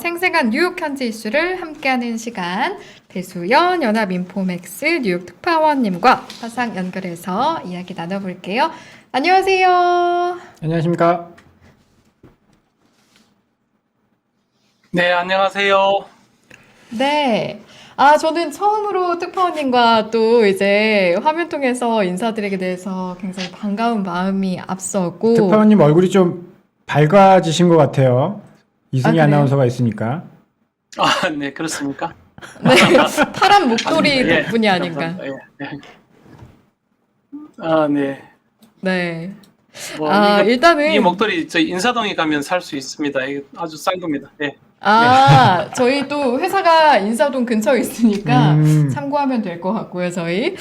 생생한 뉴욕 현지 이슈를 함께하는 시간, 배수연 연합인포맥스 뉴욕 특파원님과 화상 연결해서 이야기 나눠볼게요. 안녕하세요. 안녕하십니까? 네, 안녕하세요. 네. 저는 처음으로 특파원님과 또 이제 화면 통해서 인사드리게 돼서 굉장히 반가운 마음이 앞서고. 특파원님 얼굴이 좀 밝아지신 것 같아요. 이승희 그래요? 아나운서가 있으니까. 네, 그렇습니까? 네. 파란 목도리 아닙니다. 예, 덕분이 아닌가. 감사합니다. 네. 네. 뭐 이 일단은 목도리 저희 인사동에 가면 살 수 있습니다. 이게 아주 싼 겁니다. 네. 저희 또 회사가 인사동 근처에 있으니까 음. 참고하면 될 것 같고요, 저희.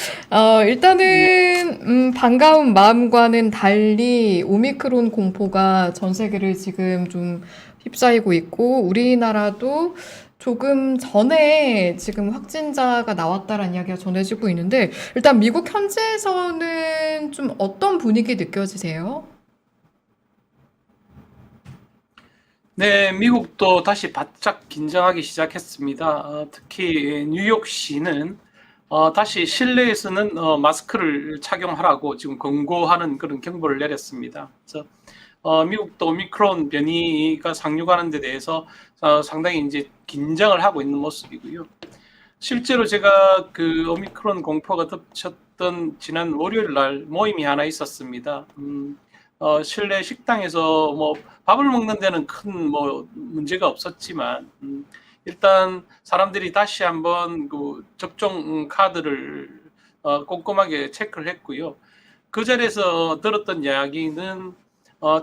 일단은, 반가운 마음과는 달리 오미크론 공포가 전 세계를 지금 좀 휩싸이고 있고, 우리나라도 조금 전에 지금 확진자가 나왔다라는 이야기가 전해지고 있는데, 일단 미국 현지에서는 좀 어떤 분위기 느껴지세요? 네, 미국도 다시 바짝 긴장하기 시작했습니다. 특히 뉴욕시는 다시 실내에서는 마스크를 착용하라고 지금 권고하는 그런 경보를 내렸습니다. 그래서 미국도 오미크론 변이가 상륙하는 데 대해서 상당히 이제 긴장을 하고 있는 모습이고요. 실제로 제가 그 오미크론 공포가 덮쳤던 지난 월요일 날 모임이 하나 있었습니다. 실내 식당에서 뭐 밥을 먹는 데는 큰 뭐 문제가 없었지만 일단 사람들이 다시 한번 그 접종 카드를 꼼꼼하게 체크를 했고요. 그 자리에서 들었던 이야기는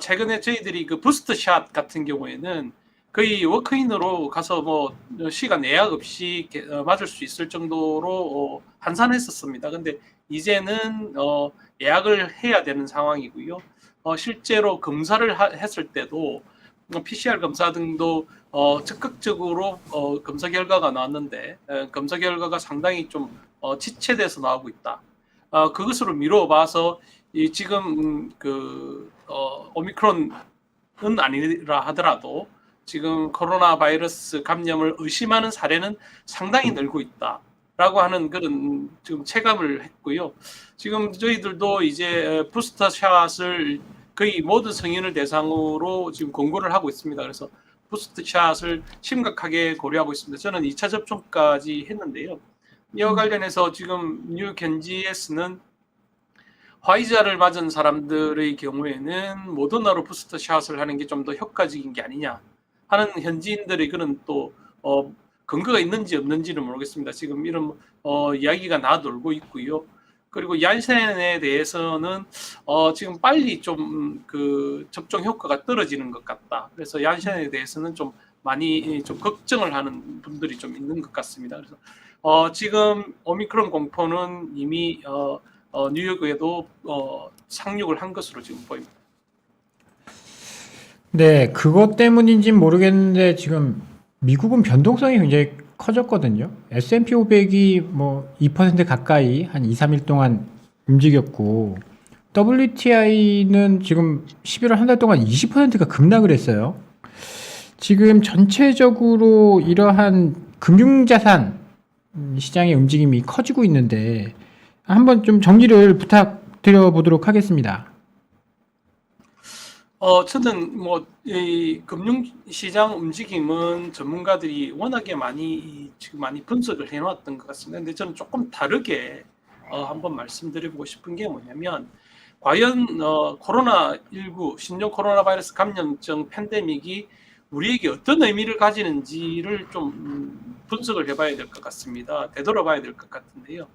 최근에 저희들이 그 부스트 샷 같은 경우에는 거의 워크인으로 가서 뭐 시간 예약 없이 맞을 수 있을 정도로 한산했었습니다. 근데 이제는 예약을 해야 되는 상황이고요. 실제로 검사를 했을 때도 PCR 검사 등도 적극적으로 검사 결과가 나왔는데 검사 결과가 상당히 좀 지체돼서 나오고 있다. 그것으로 미뤄봐서 지금 그 오미크론은 아니라 하더라도 지금 코로나 바이러스 감염을 의심하는 사례는 상당히 늘고 있다라고 하는 그런 지금 체감을 했고요. 지금 저희들도 이제 부스터 샷을 거의 모든 성인을 대상으로 지금 권고를 하고 있습니다. 그래서 부스터 샷을 심각하게 고려하고 있습니다. 저는 2차 접종까지 했는데요. 이와 관련해서 지금 뉴욕 현지에서는 화이자를 맞은 사람들의 경우에는 모더나로 부스터 샷을 하는 게 좀 더 효과적인 게 아니냐 하는 현지인들의 그런 또 근거가 있는지 없는지는 모르겠습니다. 지금 이런 이야기가 나돌고 있고요. 그리고 얀센에 대해서는 지금 빨리 좀 그 접종 효과가 떨어지는 것 같다. 그래서 얀센에 대해서는 좀 많이 좀 걱정을 하는 분들이 좀 있는 것 같습니다. 그래서 지금 오미크론 공포는 이미 뉴욕에도 상륙을 한 것으로 지금 보입니다. 네, 그것 때문인지는 모르겠는데 지금 미국은 변동성이 굉장히 커졌거든요. S&P 500이 뭐 2% 가까이 한 2, 3일 동안 움직였고 WTI는 지금 11월 한 달 동안 20%가 급락을 했어요. 지금 전체적으로 이러한 금융자산 시장의 움직임이 커지고 있는데 한번 좀 정리를 부탁드려 보도록 하겠습니다. 저는 뭐 이 금융시장 움직임은 전문가들이 워낙에 지금 많이 분석을 해놓았던 것 같습니다. 근데 저는 조금 다르게 한번 말씀드려보고 싶은 게 뭐냐면 과연 코로나19 신종 코로나 바이러스 감염증 팬데믹이 우리에게 어떤 의미를 가지는지를 좀 분석을 해봐야 될 것 같습니다. 되돌아봐야 될 것 같은데요.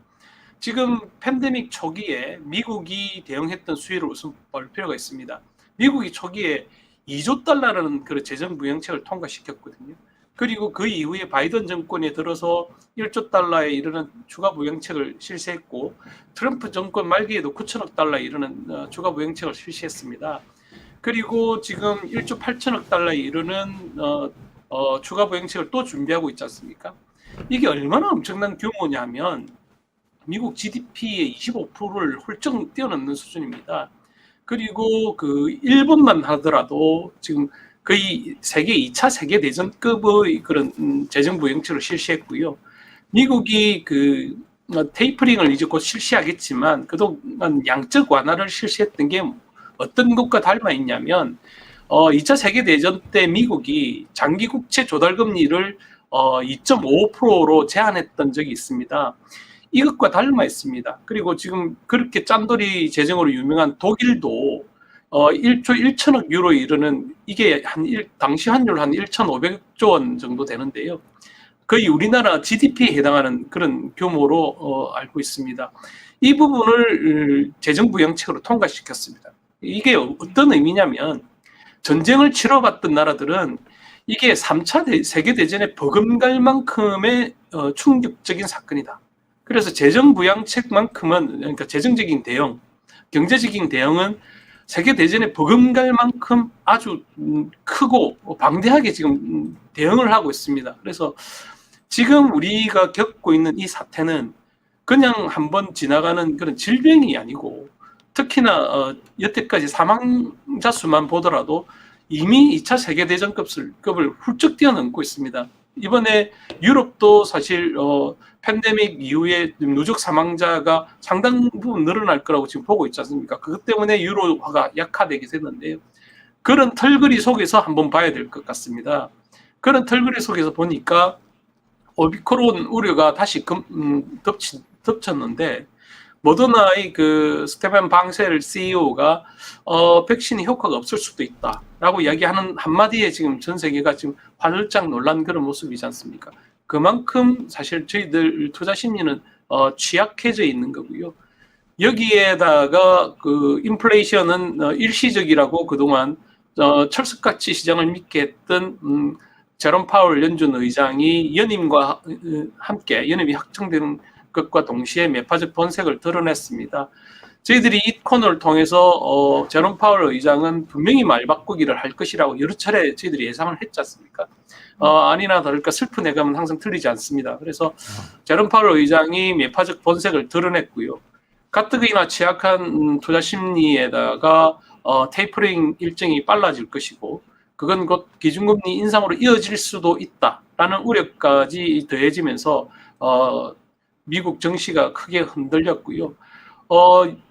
지금 팬데믹 초기에 미국이 대응했던 수위를 우선 볼 필요가 있습니다. 미국이 초기에 2조 달러라는 그런 재정 부양책을 통과시켰거든요. 그리고 그 이후에 바이든 정권에 들어서 1조 달러에 이르는 추가 부양책을 실시했고 트럼프 정권 말기에도 9천억 달러에 이르는 추가 부양책을 실시했습니다. 그리고 지금 1조 8천억 달러에 이르는 추가 부양책을 또 준비하고 있지 않습니까? 이게 얼마나 엄청난 규모냐면 미국 GDP의 25%를 훌쩍 뛰어넘는 수준입니다. 그리고 그 일본만 하더라도 지금 거의 세계 2차 세계대전급의 그런 재정부영책을 실시했고요. 미국이 테이퍼링을 이제 곧 실시하겠지만 그동안 양적 완화를 실시했던 게 어떤 것과 닮아 있냐면 2차 세계대전 때 미국이 장기 국채 조달 금리를 2.5%로 제한했던 적이 있습니다. 이것과 닮아 있습니다. 그리고 지금 그렇게 짠돌이 재정으로 유명한 독일도 1조 1천억 유로에 이르는 이게 당시 환율 한 1,500조 원 정도 되는데요. 거의 우리나라 GDP에 해당하는 그런 규모로 알고 있습니다. 이 부분을 재정부영책으로 통과시켰습니다. 이게 어떤 의미냐면 전쟁을 치러봤던 나라들은 이게 3차 세계대전에 버금갈 만큼의 충격적인 사건이다. 그래서 재정부양책만큼은, 그러니까 재정적인 대응, 경제적인 대응은 세계대전에 버금갈 만큼 아주 크고 방대하게 지금 대응을 하고 있습니다. 그래서 지금 우리가 겪고 있는 이 사태는 그냥 한번 지나가는 그런 질병이 아니고, 특히나 여태까지 사망자 수만 보더라도 이미 2차 세계대전급을 훌쩍 뛰어넘고 있습니다. 이번에 유럽도 사실 팬데믹 이후에 누적 사망자가 상당 부분 늘어날 거라고 지금 보고 있지 않습니까? 그것 때문에 유로화가 약화되게 됐는데요. 그런 털그리 속에서 한번 봐야 될 것 같습니다. 그런 털그리 속에서 보니까 오미크론 우려가 다시 덮쳤는데, 모더나의 스테판 방셀 CEO가 백신이 효과가 없을 수도 있다라고 이야기하는 한마디에 지금 전 세계가 지금 화들짝 놀란 그런 모습이지 않습니까? 그만큼 사실 저희들 투자 심리는 취약해져 있는 거고요. 여기에다가 인플레이션은 일시적이라고 그동안 철석같이 시장을 믿게 했던 제롬 파월 연준 의장이 연임과 함께 연임이 확정되는 것과 동시에 매파적 번색을 드러냈습니다. 저희들이 이 코너를 통해서 제롬 파월 의장은 분명히 말 바꾸기를 할 것이라고 여러 차례 저희들이 예상을 했지 않습니까? 아니나 다를까 슬픈 예감은 항상 틀리지 않습니다. 그래서 제롬 파월 의장이 매파적 번색을 드러냈고요. 가뜩이나 취약한 투자 심리에다가 테이퍼링 일정이 빨라질 것이고, 그건 곧 기준금리 인상으로 이어질 수도 있다라는 우려까지 더해지면서 미국 증시가 크게 흔들렸고요.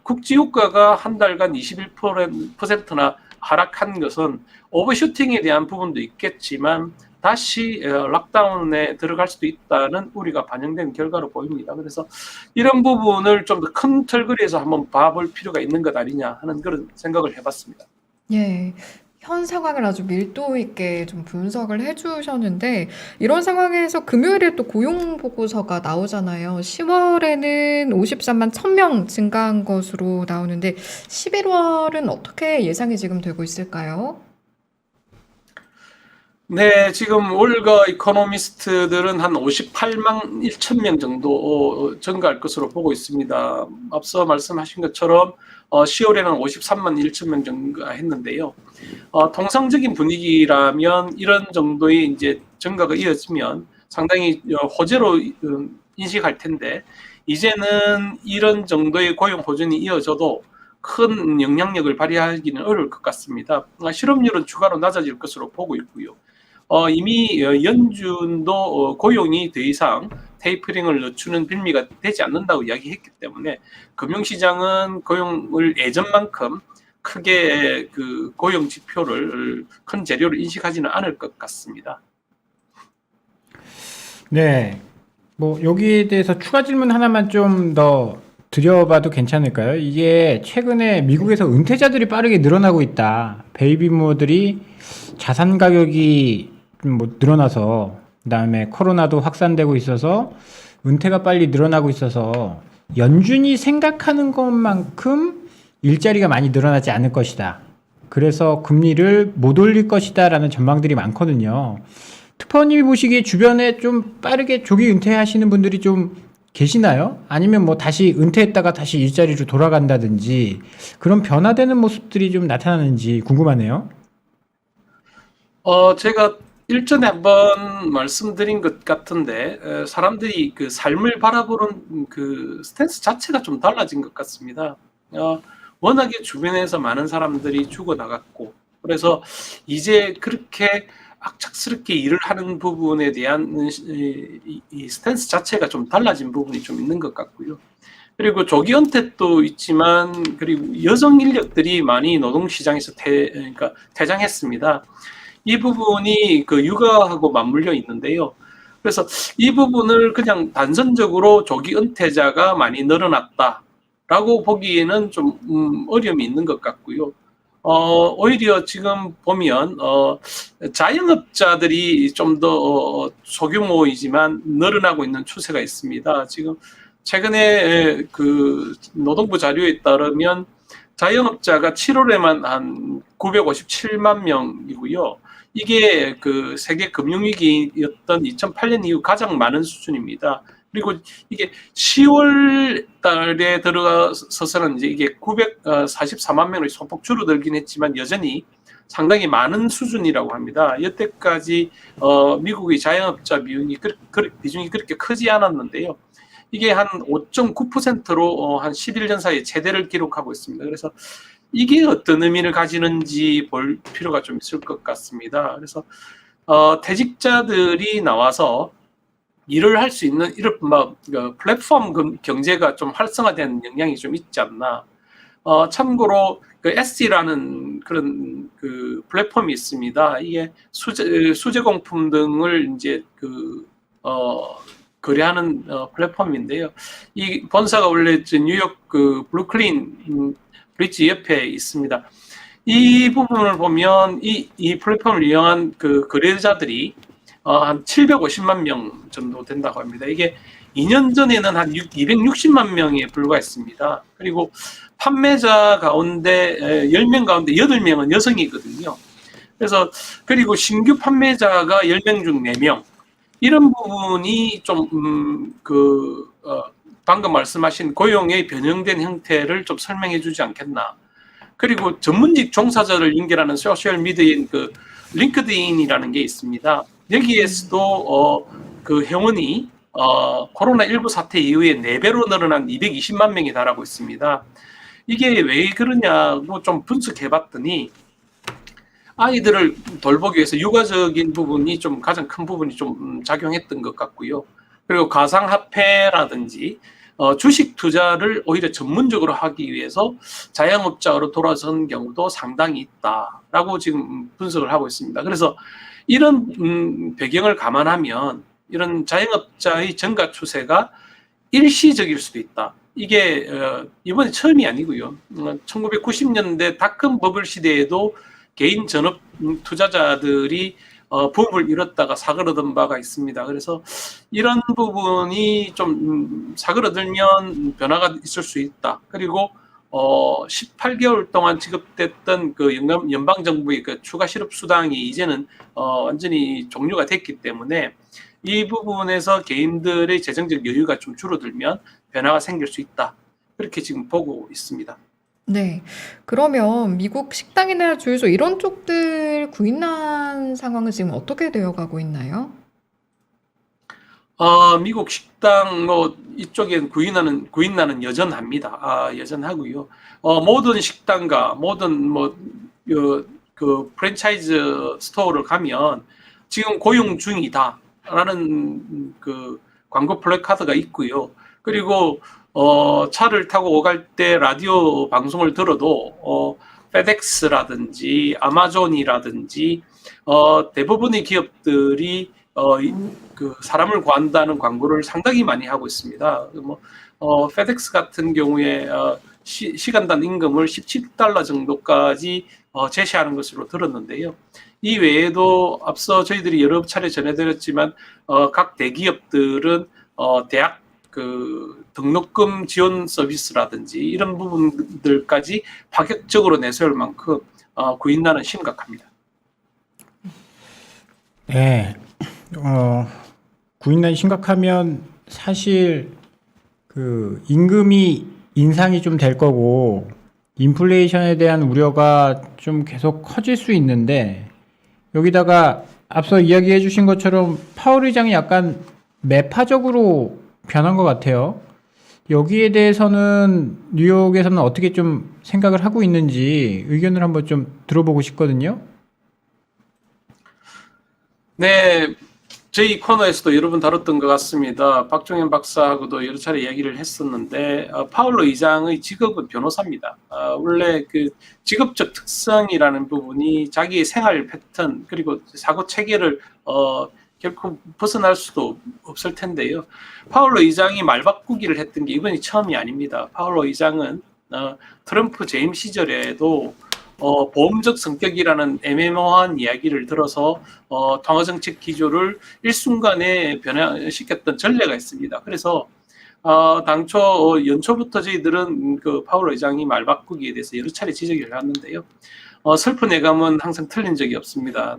국지유가가 한 달간 21%나 하락한 것은 오버슈팅에 대한 부분도 있겠지만 다시 락다운에 들어갈 수도 있다는 우려가 반영된 결과로 보입니다. 그래서 이런 부분을 좀 더 큰 틀거리에서 한번 봐볼 필요가 있는 것 아니냐 하는 그런 생각을 해봤습니다. 예. 현 상황을 아주 밀도 있게 좀 분석을 해주셨는데, 이런 상황에서 금요일에 또 고용 보고서가 나오잖아요. 10월에는 53만 1000명 증가한 것으로 나오는데, 11월은 어떻게 예상이 지금 되고 있을까요? 네, 지금 월가 이코노미스트들은 한 58만 1천 명 정도 증가할 것으로 보고 있습니다. 앞서 말씀하신 것처럼 10월에는 53만 1천 명 증가했는데요. 통상적인 분위기라면 이런 정도의 이제 증가가 이어지면 상당히 호재로 인식할 텐데, 이제는 이런 정도의 고용 호전이 이어져도 큰 영향력을 발휘하기는 어려울 것 같습니다. 실업률은 추가로 낮아질 것으로 보고 있고요. 이미 연준도 고용이 더 이상 테이퍼링을 늦추는 빌미가 되지 않는다고 이야기했기 때문에 금융시장은 고용을 예전만큼 크게 고용 지표를 큰 재료로 인식하지는 않을 것 같습니다. 네. 뭐 여기에 대해서 추가 질문 하나만 좀 더 드려봐도 괜찮을까요? 이게 최근에 미국에서 은퇴자들이 빠르게 늘어나고 있다. 베이비부머들이 자산 가격이 좀 늘어나서, 그다음에 코로나도 확산되고 있어서 은퇴가 빨리 늘어나고 있어서 연준이 생각하는 것만큼 일자리가 많이 늘어나지 않을 것이다. 그래서 금리를 못 올릴 것이다 라는 전망들이 많거든요. 특파원님이 보시기에 주변에 좀 빠르게 조기 은퇴하시는 분들이 좀 계시나요? 아니면 뭐 다시 은퇴했다가 다시 일자리로 돌아간다든지 그런 변화되는 모습들이 좀 나타나는지 궁금하네요. 제가 일전에 한번 말씀드린 것 같은데, 사람들이 삶을 바라보는 스탠스 자체가 좀 달라진 것 같습니다. 워낙에 주변에서 많은 사람들이 죽어나갔고, 그래서 이제 그렇게 악착스럽게 일을 하는 부분에 대한 이 스탠스 자체가 좀 달라진 부분이 좀 있는 것 같고요. 그리고 조기 은퇴도 있지만 그리고 여성 인력들이 많이 노동시장에서 그러니까 퇴장했습니다. 이 부분이 그 육아하고 맞물려 있는데요. 그래서 이 부분을 그냥 단선적으로 조기 은퇴자가 많이 늘어났다라고 보기에는 좀 어려움이 있는 것 같고요. 오히려 지금 보면 자영업자들이 좀 더 소규모이지만 늘어나고 있는 추세가 있습니다. 지금 최근에 그 노동부 자료에 따르면 자영업자가 7월에만 한 957만 명이고요. 이게 그 세계 금융위기였던 2008년 이후 가장 많은 수준입니다. 그리고 이게 10월 달에 들어서서는 이제 이게 944만 명으로 소폭 줄어들긴 했지만 여전히 상당히 많은 수준이라고 합니다. 여태까지 미국의 자영업자 비중이 그렇게 크지 않았는데요. 이게 한 5.9%로 한 11년 사이에 최대를 기록하고 있습니다. 그래서 이게 어떤 의미를 가지는지 볼 필요가 좀 있을 것 같습니다. 그래서 퇴직자들이 나와서 일을 할 수 있는 이런 플랫폼 경제가 좀 활성화된 영향이 좀 있지 않나. 참고로 그 S라는 그런 그 플랫폼이 있습니다. 이게 수제공품 등을 이제 거래하는 플랫폼인데요. 이 본사가 원래 뉴욕 그 브루클린 브릿지 옆에 있습니다. 이 부분을 보면 이 플랫폼을 이용한 그 거래자들이 한 750만 명 정도 된다고 합니다. 이게 2년 전에는 한 260만 명에 불과했습니다. 그리고 판매자 가운데 10명 가운데 8명은 여성이거든요. 그래서 그리고 신규 판매자가 10명 중 4명. 이런 부분이 좀 방금 말씀하신 고용의 변형된 형태를 좀 설명해 주지 않겠나. 그리고 전문직 종사자를 연결하는 소셜 미디어인 그 링크드인이라는 게 있습니다. 여기에서도 그 회원이 코로나19 사태 이후에 4배로 늘어난 220만 명에 달하고 있습니다. 이게 왜 그러냐고 좀 분석해 봤더니 아이들을 돌보기 위해서 육아적인 부분이 좀 가장 큰 부분이 좀 작용했던 것 같고요. 그리고 가상화폐라든지 주식 투자를 오히려 전문적으로 하기 위해서 자영업자로 돌아선 경우도 상당히 있다라고 지금 분석을 하고 있습니다. 그래서 이런 배경을 감안하면 이런 자영업자의 증가 추세가 일시적일 수도 있다. 이게 이번에 처음이 아니고요. 1990년대 닷컴 버블 시대에도 개인 전업 투자자들이 부업을 잃었다가 사그러든 바가 있습니다. 그래서 이런 부분이 좀 사그러들면 변화가 있을 수 있다. 그리고 18개월 동안 지급됐던 그 연방 정부의 그 추가 실업 수당이 이제는 완전히 종료가 됐기 때문에 이 부분에서 개인들의 재정적 여유가 좀 줄어들면 변화가 생길 수 있다. 그렇게 지금 보고 있습니다. 네. 그러면 미국 식당이나 주유소 이런 쪽들 구인난 상황은 지금 어떻게 되어가고 있나요? 미국 식당 이쪽엔 구인난은 여전합니다. 여전하고요. 모든 식당과 모든 그 프랜차이즈 스토어를 가면 지금 고용 중이다라는 그 광고 플래카드가 있고요. 그리고 차를 타고 오갈 때 라디오 방송을 들어도 페덱스라든지 아마존이라든지 대부분의 기업들이 그 사람을 구한다는 광고를 상당히 많이 하고 있습니다. 페덱스 같은 경우에 시간당 임금을 $17 정도까지 제시하는 것으로 들었는데요. 이 외에도 앞서 저희들이 여러 차례 전해드렸지만 각 대기업들은 대학 그 등록금 지원 서비스라든지 이런 부분들까지 파격적으로 내세울 만큼 구인난은 심각합니다. 네, 구인난이 심각하면 사실 그 임금이 인상이 좀 될 거고 인플레이션에 대한 우려가 좀 계속 커질 수 있는데 여기다가 앞서 이야기해 주신 것처럼 파월 의장이 약간 매파적으로 변한 것 같아요. 여기에 대해서는 뉴욕에서는 어떻게 좀 생각을 하고 있는지 의견을 한번 좀 들어보고 싶거든요. 네, 저희 코너에서도 여러 번 다뤘던 것 같습니다. 박종현 박사하고도 여러 차례 이야기를 했었는데 파울로 의장의 직업은 변호사입니다. 원래 그 직업적 특성이라는 부분이 자기의 생활 패턴 그리고 사고 체계를 결코 벗어날 수도 없을 텐데요. 파울로 의장이 말 바꾸기를 했던 게 이번이 처음이 아닙니다. 파울로 의장은 트럼프 재임 시절에도 보험적 성격이라는 애매모호한 이야기를 들어서 통화정책 기조를 일순간에 변화시켰던 전례가 있습니다. 그래서 당초 연초부터 저희들은 그 파월 의장이 말 바꾸기에 대해서 여러 차례 지적을 해왔는데요. 슬픈 예감은 항상 틀린 적이 없습니다.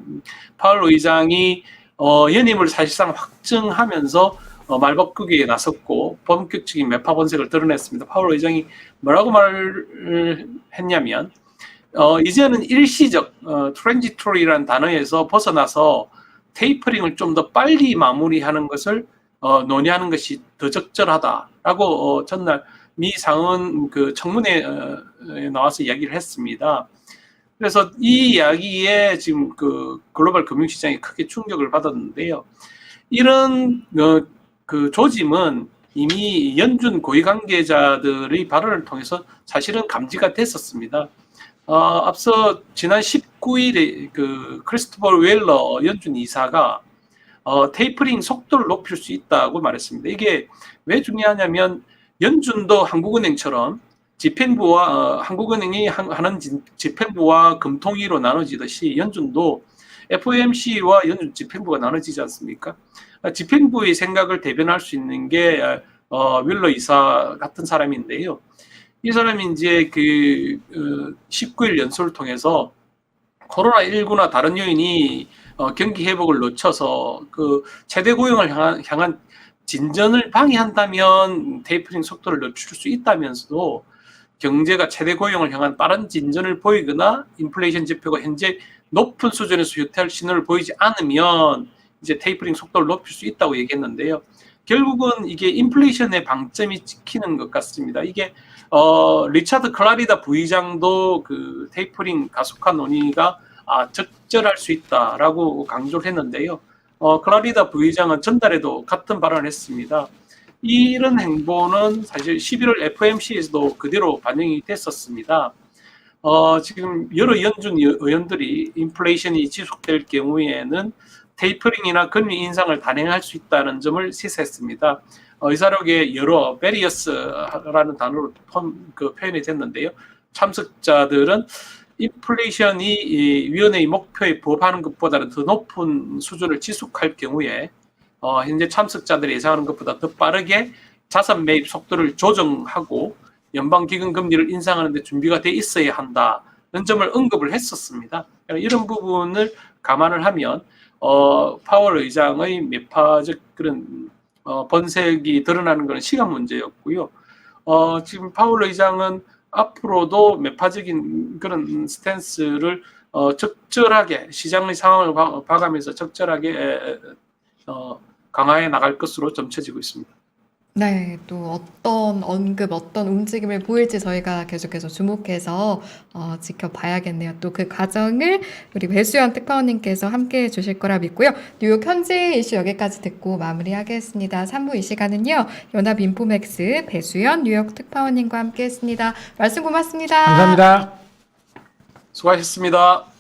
파월 의장이 연임을 사실상 확정하면서 말 바꾸기에 나섰고 본격적인 매파 본색을 드러냈습니다. 파월 의장이 뭐라고 말을 했냐면 이제는 일시적 transitory라는 단어에서 벗어나서 테이퍼링을 좀 더 빨리 마무리하는 것을 논의하는 것이 더 적절하다라고 전날 미 상원 그 청문회에 나와서 이야기를 했습니다. 그래서 이 이야기에 지금 그 글로벌 금융시장이 크게 충격을 받았는데요. 이런 그 조짐은 이미 연준 고위 관계자들의 발언을 통해서 사실은 감지가 됐었습니다. 앞서 지난 19일에 그 크리스토퍼 웨일러 연준 이사가 테이퍼링 속도를 높일 수 있다고 말했습니다. 이게 왜 중요하냐면 연준도 한국은행처럼 집행부와 한국은행이 하는 집행부와 금통위로 나눠지듯이 연준도 FOMC와 연준 집행부가 나눠지지 않습니까? 집행부의 생각을 대변할 수 있는 게 윌러 이사 같은 사람인데요. 이 사람이 이제 그 19일 연설을 통해서 코로나19나 다른 요인이 경기 회복을 놓쳐서 그 최대 고용을 향한 진전을 방해한다면 테이퍼링 속도를 늦출 수 있다면서도 경제가 최대 고용을 향한 빠른 진전을 보이거나 인플레이션 지표가 현재 높은 수준에서 후퇴할 신호를 보이지 않으면 이제 테이퍼링 속도를 높일 수 있다고 얘기했는데요. 결국은 이게 인플레이션의 방점이 찍히는 것 같습니다. 이게 리차드 클라리다 부의장도 그 테이퍼링 가속화 논의가 적절할 수 있다라고 강조를 했는데요. 클라리다 부의장은 전달에도 같은 발언을 했습니다. 이런 행보는 사실 11월 FOMC에서도 그대로 반영이 됐었습니다. 지금 여러 연준 의원들이 인플레이션이 지속될 경우에는 테이퍼링이나 금리 인상을 단행할 수 있다는 점을 시사했습니다. 의사록에 여러 베리어스라는 단어로 표현이 됐는데요. 참석자들은 인플레이션이 위원회의 목표에 부합하는 것보다는 더 높은 수준을 지속할 경우에 현재 참석자들이 예상하는 것보다 더 빠르게 자산 매입 속도를 조정하고 연방기금 금리를 인상하는 데 준비가 돼 있어야 한다는 점을 언급을 했었습니다. 이런 부분을 감안을 하면 파월 의장의 매파적 그런 번색이 드러나는 것은 시간 문제였고요. 지금 파월 의장은 앞으로도 매파적인 그런 스탠스를 적절하게 시장의 상황을 봐가면서 적절하게 강화해 나갈 것으로 점쳐지고 있습니다. 네, 또 어떤 언급, 어떤 움직임을 보일지 저희가 계속해서 주목해서 지켜봐야겠네요. 또 그 과정을 우리 배수연 특파원님께서 함께 해주실 거라 믿고요. 뉴욕 현지 이슈 여기까지 듣고 마무리하겠습니다. 3부 이 시간은요, 연합인포맥스 배수연 뉴욕 특파원님과 함께했습니다. 말씀 고맙습니다. 감사합니다. 수고하셨습니다.